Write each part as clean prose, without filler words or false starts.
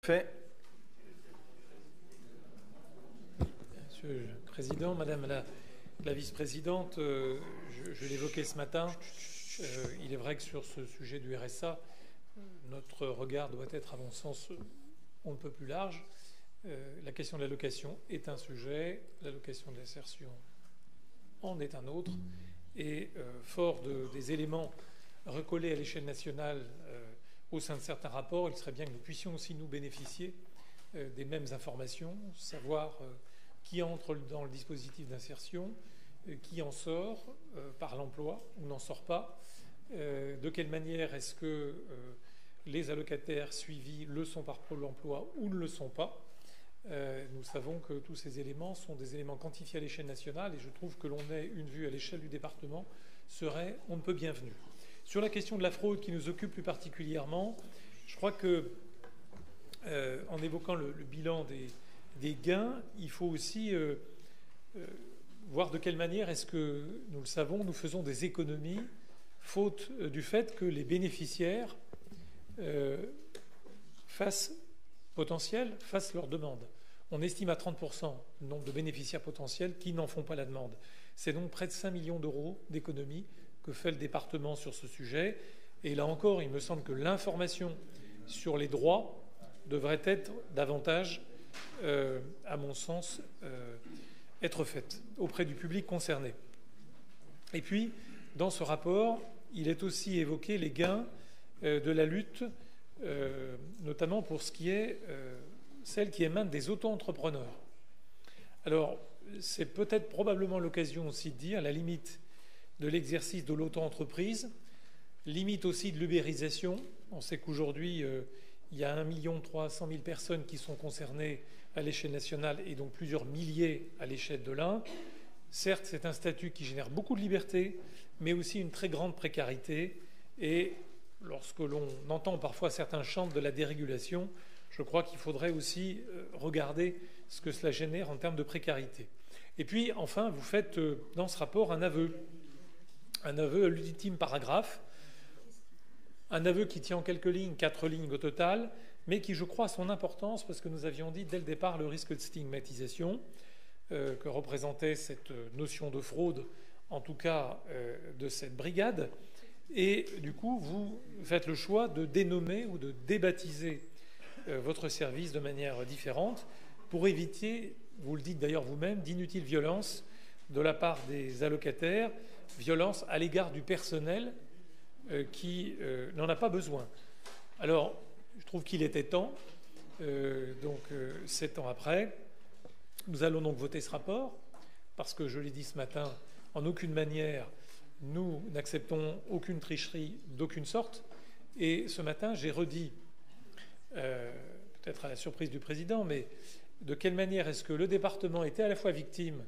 Fait. Monsieur le Président, Madame la Vice-présidente, je l'évoquais ce matin, il est vrai que sur ce sujet du RSA, notre regard doit être, à mon sens, on ne peut plus large. La question de l'allocation est un sujet, l'allocation d'insertion en est un autre, et fort des éléments recollés à l'échelle nationale au sein de certains rapports, il serait bien que nous puissions aussi nous bénéficier des mêmes informations, savoir qui entre dans le dispositif d'insertion, qui en sort par l'emploi ou n'en sort pas, de quelle manière est-ce que les allocataires suivis le sont par Pôle emploi ou ne le sont pas. Nous savons que tous ces éléments sont des éléments quantifiés à l'échelle nationale et je trouve que l'on ait une vue à l'échelle du département serait on ne peut bienvenu. Sur la question de la fraude qui nous occupe plus particulièrement, je crois que en évoquant le bilan des gains, il faut aussi voir de quelle manière est-ce que, nous le savons, nous faisons des économies faute du fait que les bénéficiaires fassent leurs demandes. On estime à 30% le nombre de bénéficiaires potentiels qui n'en font pas la demande. C'est donc près de 5 millions d'euros d'économies que fait le département sur ce sujet. Et là encore, il me semble que l'information sur les droits devrait être davantage, à mon sens, être faite auprès du public concerné. Et puis, dans ce rapport, il est aussi évoqué les gains de la lutte, notamment pour ce qui est celle qui émane des auto-entrepreneurs. Alors, c'est peut-être probablement l'occasion aussi de dire la limite de l'exercice de l'auto-entreprise, limite aussi de l'ubérisation. On sait qu'aujourd'hui, il y a 1,3 million de personnes qui sont concernées à l'échelle nationale et donc plusieurs milliers à l'échelle de l'Ain. Certes, c'est un statut qui génère beaucoup de liberté, mais aussi une très grande précarité. Et lorsque l'on entend parfois certains chantent de la dérégulation, je crois qu'il faudrait aussi regarder ce que cela génère en termes de précarité. Et puis, enfin, vous faites dans ce rapport un aveu à l'ultime paragraphe, un aveu qui tient en quelques lignes, 4 lignes au total, mais qui, je crois, a son importance parce que nous avions dit dès le départ le risque de stigmatisation que représentait cette notion de fraude, en tout cas de cette brigade. Et du coup, vous faites le choix de dénommer ou de débaptiser votre service de manière différente pour éviter, vous le dites d'ailleurs vous-même, d'inutiles violences de la part des allocataires, violences à l'égard du personnel qui n'en a pas besoin. Alors, je trouve qu'il était temps, 7 ans après, nous allons donc voter ce rapport, parce que, je l'ai dit ce matin, en aucune manière, nous n'acceptons aucune tricherie d'aucune sorte. Et ce matin, j'ai redit, peut-être à la surprise du président, mais de quelle manière est-ce que le département était à la fois victime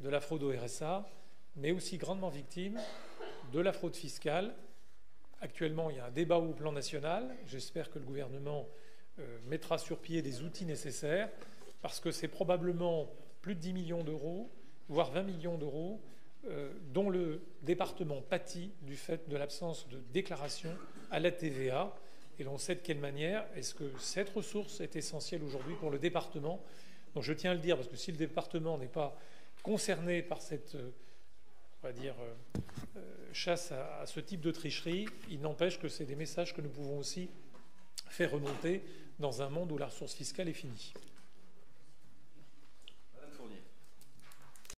de la fraude au RSA, mais aussi grandement victime de la fraude fiscale. Actuellement, il y a un débat au plan national. J'espère que le gouvernement mettra sur pied des outils nécessaires, parce que c'est probablement plus de 10 millions d'euros, voire 20 millions d'euros, dont le département pâtit du fait de l'absence de déclaration à la TVA. Et l'on sait de quelle manière est-ce que cette ressource est essentielle aujourd'hui pour le département. Donc je tiens à le dire, parce que si le département n'est pas concerné par cette on va dire, chasse à ce type de tricherie, il n'empêche que c'est des messages que nous pouvons aussi faire remonter dans un monde où la ressource fiscale est finie.